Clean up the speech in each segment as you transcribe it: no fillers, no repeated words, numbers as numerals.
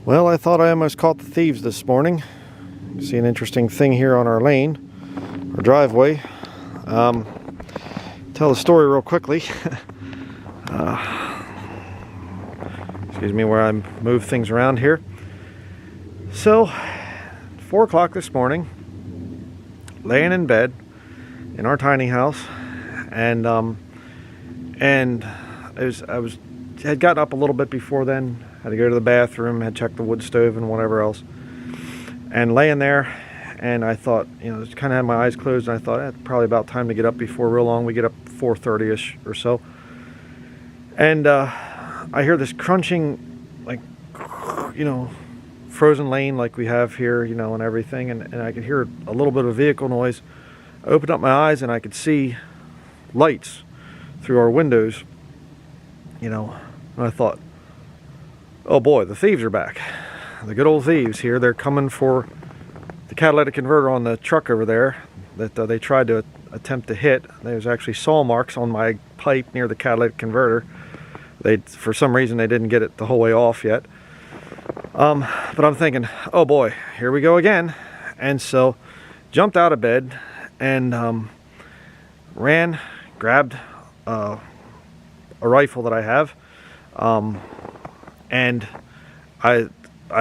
Well, I thought I almost caught the thieves this morning. See an interesting thing here on our lane, our driveway. Tell the story real quickly. Excuse me, where I move things around here. So, 4 o'clock this morning, laying in bed in our tiny house, and I had gotten up a little bit before then. Had to go to the bathroom, had checked the wood stove and whatever else, and laying there, and I thought, just kind of had my eyes closed, and I thought, it's probably about time to get up before real long. We get up 4:30ish or so, and I hear this crunching, like, frozen lane like we have here, and everything, and I could hear a little bit of vehicle noise. I opened up my eyes and I could see lights through our windows, and I thought, oh boy, the thieves are back. The good old thieves here. They're coming for the catalytic converter on the truck over there that they tried to attempt to hit. There's actually saw marks on my pipe near the catalytic converter. For some reason, they didn't get it the whole way off yet. But I'm thinking, oh boy, here we go again. And so, jumped out of bed and ran, grabbed a rifle that I have. And I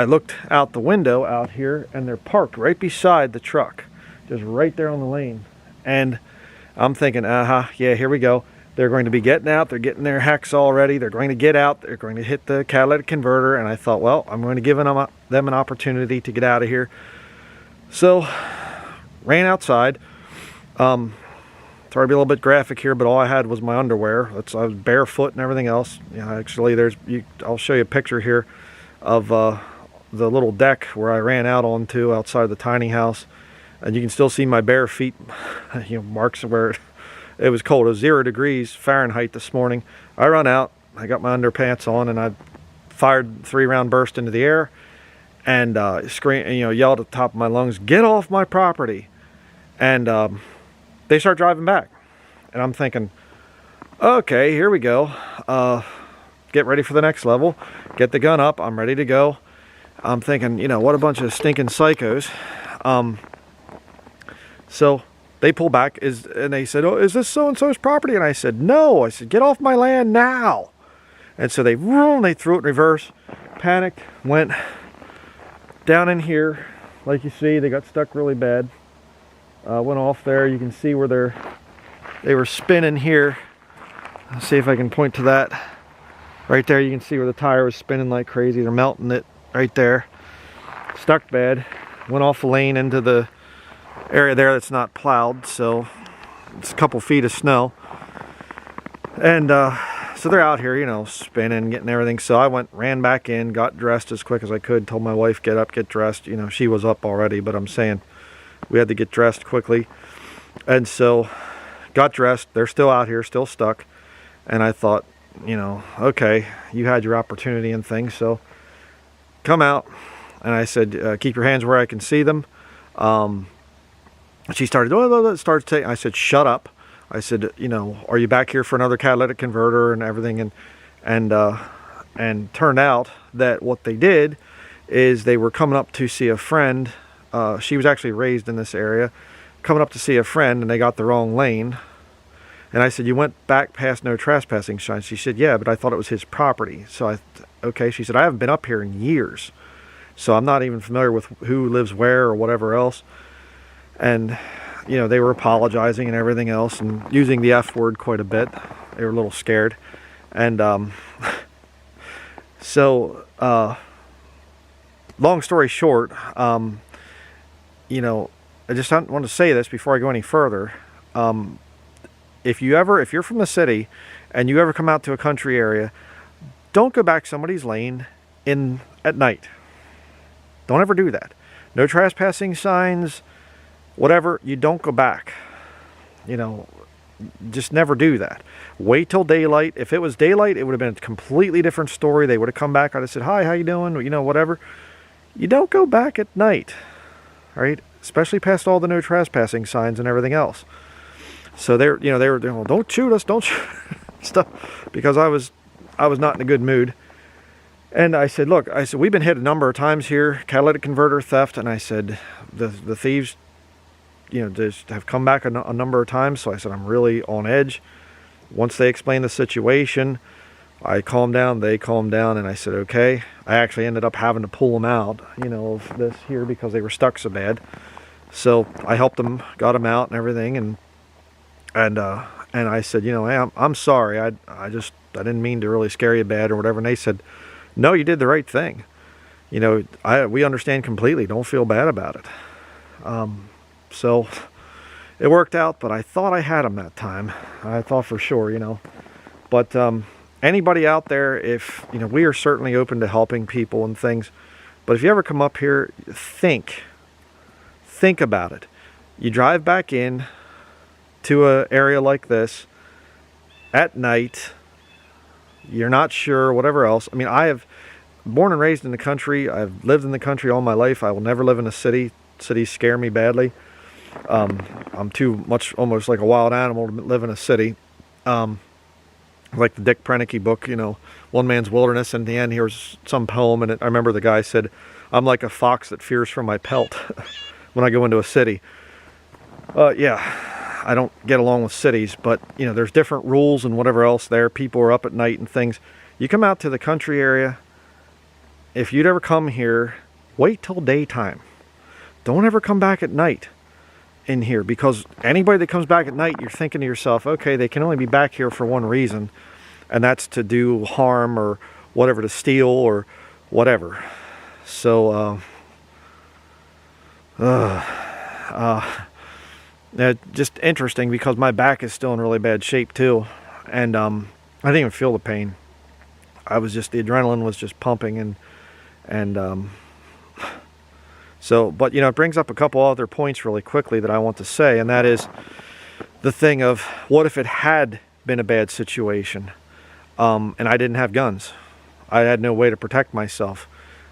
looked out the window out here, and they're parked right beside the truck, just right there on the lane. And I'm thinking, yeah, here we go. They're going to be getting out. They're getting their hacksaw ready. They're going to get out. They're going to hit the catalytic converter. And I thought, well, I'm going to give them an opportunity to get out of here. So, ran outside. Sorry to be a little bit graphic here, but all I had was my underwear. I was barefoot and everything else. Actually, I'll show you a picture here of the little deck where I ran out onto outside the tiny house, and you can still see my bare feet, marks where it was cold. It was 0 degrees Fahrenheit this morning. I run out. I got my underpants on, and I fired 3-round burst into the air, and yelled at the top of my lungs, "Get off my property!" And they start driving back, and I'm thinking, okay, here we go. Get ready for the next level. Get the gun up. I'm ready to go. I'm thinking, what a bunch of stinking psychos. So they pull back, and they said, "Oh, is this so-and-so's property?" And I said, "No." I said, "Get off my land now." And so they threw it in reverse, panicked, went down in here. Like you see, they got stuck really bad. Went off there. You can see where they were spinning here. Let's see if I can point to that. Right there, you can see where the tire was spinning like crazy. They're melting it right there. Stuck bad. Went off the lane into the area there that's not plowed, so it's a couple feet of snow. And so they're out here, spinning, getting everything. So I ran back in, got dressed as quick as I could, told my wife, get up, get dressed. She was up already, but I'm saying we had to get dressed quickly. And so got dressed. They're still out here, still stuck. And I thought, okay, you had your opportunity and things, so come out. And I said, keep your hands where I can see them. She started, I said, shut up. I said, are you back here for another catalytic converter and everything? And turned out that what they did is they were coming up to see a friend. She was actually raised in this area, coming up to see a friend, and they got the wrong lane. And I said, you went back past no trespassing signs. She said, yeah, but I thought it was his property. So okay. She said, I haven't been up here in years, so I'm not even familiar with who lives where or whatever else. And they were apologizing and everything else, and using the F word quite a bit. They were a little scared. And so long story short, I just want to say this before I go any further. If you're from the city and you ever come out to a country area, don't go back somebody's lane at night. Don't ever do that. No trespassing signs, whatever, you don't go back. Just never do that. Wait till daylight. If it was daylight, it would have been a completely different story. They would have come back. I'd have said, hi, how you doing? Whatever. You don't go back at night, right? Especially past all the no trespassing signs and everything else. So they were, don't shoot us, don't shoot stuff, because I was not in a good mood. And I said, look, I said, we've been hit a number of times here, catalytic converter theft. And I said, the thieves, just have come back a number of times. So I said, I'm really on edge. Once they explained the situation, I calmed down, they calmed down, and I said, okay. I actually ended up having to pull them out, of this here because they were stuck so bad. So I helped them, got them out and everything. And I said, hey, I'm sorry. I didn't mean to really scare you bad or whatever. And they said, no, you did the right thing. We understand completely. Don't feel bad about it. So it worked out, but I thought I had them that time. I thought for sure, But anybody out there, if, we are certainly open to helping people and things. But if you ever come up here, think about it. You drive back in to an area like this at night. You're not sure, whatever else. I mean, I have born and raised in the country. I've lived in the country all my life. I will never live in a city. Cities scare me badly. I'm too much, almost like a wild animal to live in a city. Like the Dick Prenneke book, One Man's Wilderness. In the end, here's some poem, and I remember the guy said, I'm like a fox that fears for my pelt when I go into a city. Yeah. I don't get along with cities, but there's different rules and whatever else there. People are up at night and things. You come out to the country area, if you'd ever come here, wait till daytime. Don't ever come back at night in here, because anybody that comes back at night, you're thinking to yourself, okay, they can only be back here for one reason, and that's to do harm or whatever, to steal or whatever. So, just interesting, because my back is still in really bad shape too, and I didn't even feel the pain. The adrenaline was just pumping, so, but it brings up a couple other points really quickly that I want to say, and that is the thing of, what if it had been a bad situation, and I didn't have guns? I had no way to protect myself.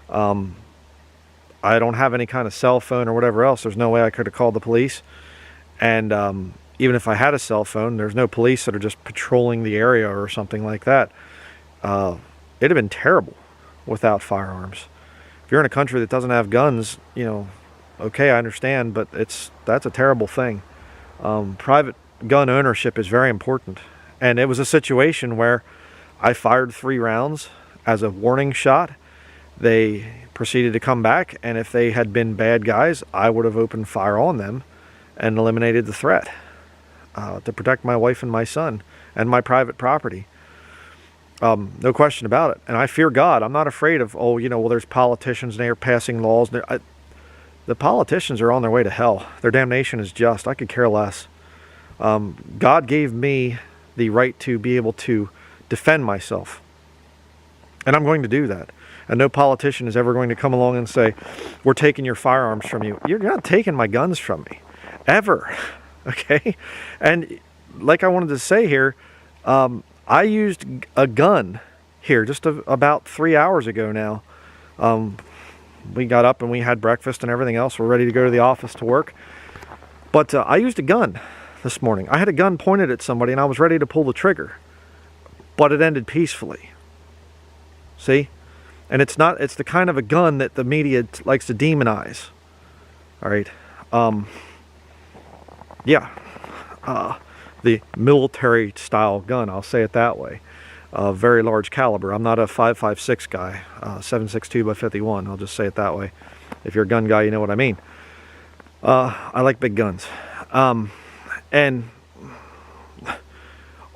I don't have any kind of cell phone or whatever else. There's no way I could have called the police. And even if I had a cell phone, there's no police that are just patrolling the area or something like that. It'd have been terrible without firearms. If you're in a country that doesn't have guns, okay, I understand, but that's a terrible thing. Private gun ownership is very important. And it was a situation where I fired 3 rounds as a warning shot. They proceeded to come back, and if they had been bad guys, I would have opened fire on them and eliminated the threat to protect my wife and my son and my private property. No question about it. And I fear God. I'm not afraid of, there's politicians and they're passing laws. The politicians are on their way to hell. Their damnation is just. I could care less. God gave me the right to be able to defend myself. And I'm going to do that. And no politician is ever going to come along and say, we're taking your firearms from you. You're not taking my guns from me. Ever. Okay? And like I wanted to say here, I used a gun here just about 3 hours ago now. We got up and we had breakfast and everything else. We're ready to go to the office to work. But I used a gun this morning. I had a gun pointed at somebody and I was ready to pull the trigger. But it ended peacefully. See? And it's the kind of a gun that the media likes to demonize. All right? Yeah. The military style gun, I'll say it that way. Very large caliber. I'm not a 5.56 guy, 7.62 by 51. I'll just say it that way. If you're a gun guy, you know what I mean. I like big guns. And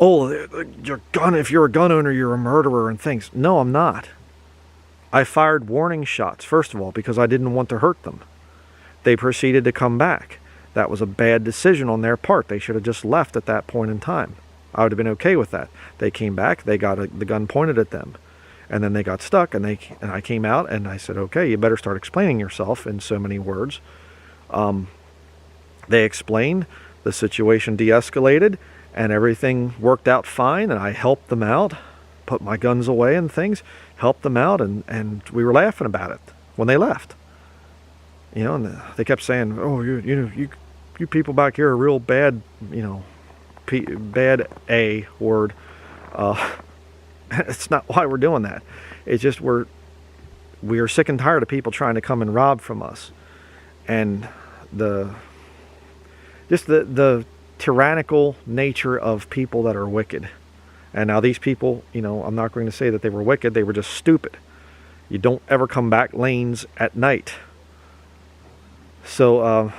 if you're a gun owner, you're a murderer and things. No, I'm not. I fired warning shots, first of all, because I didn't want to hurt them. They proceeded to come back. That was a bad decision on their part. They should have just left at that point in time. I would have been okay with that. They came back, they got the gun pointed at them. And then they got stuck, and I came out and I said, okay, you better start explaining yourself in so many words. They explained, the situation de-escalated, and everything worked out fine, and I helped them out, put my guns away and things, helped them out, and we were laughing about it when they left. And they kept saying, oh, you people back here are real bad, bad A word. It's not why we're doing that. It's just we are sick and tired of people trying to come and rob from us, and the tyrannical nature of people that are wicked. And now these people, you know, I'm not going to say that they were wicked, they were just stupid. You don't ever come back lanes at night. So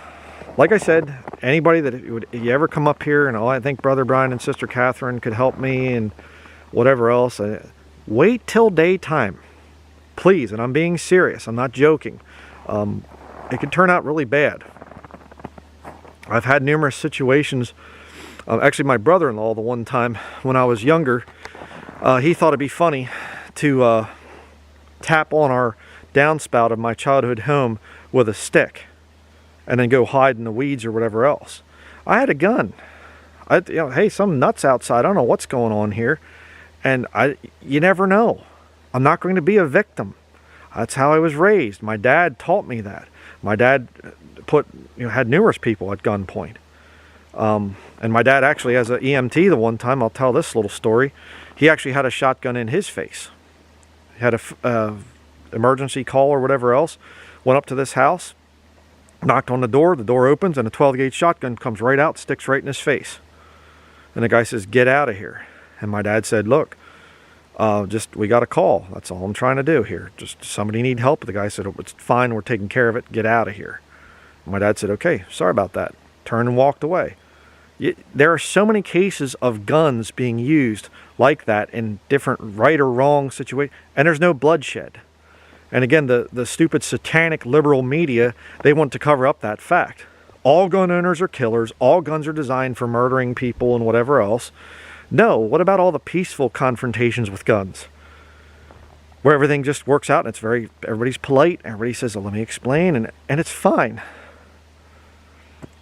like I said, anybody that you ever come up here, and I think Brother Brian and Sister Catherine could help me and whatever else, wait till daytime, please. And I'm being serious, I'm not joking. It could turn out really bad. I've had numerous situations. Actually, my brother-in-law, the one time when I was younger, he thought it'd be funny to tap on our downspout of my childhood home with a stick and then go hide in the weeds or whatever else. I had a gun. You know, hey, some nuts outside, I don't know what's going on here. And you never know. I'm not going to be a victim. That's how I was raised. My dad taught me that. My dad had numerous people at gunpoint. And my dad actually, as an EMT the one time, I'll tell this little story, he actually had a shotgun in his face. He had a emergency call or whatever else, went up to this house, knocked on the door opens, and a 12-gauge shotgun comes right out, sticks right in his face. And the guy says, "Get out of here." And my dad said, "Look, we got a call. That's all I'm trying to do here. Just somebody need help." The guy said, "Oh, it's fine, we're taking care of it, get out of here." And my dad said, "Okay, sorry about that." Turned and walked away. There are so many cases of guns being used like that in different right or wrong situations, and there's no bloodshed. And again, the stupid satanic liberal media, they want to cover up that fact. All gun owners are killers. All guns are designed for murdering people and whatever else. No, what about all the peaceful confrontations with guns? Where everything just works out and everybody's polite. Everybody says, "Oh, let me explain," and it's fine.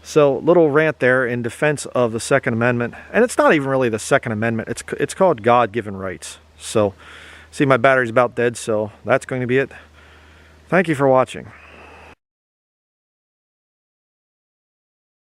So, little rant there in defense of the Second Amendment. And it's not even really the Second Amendment. It's called God-given rights. So, see, my battery's about dead, so that's going to be it. Thank you for watching.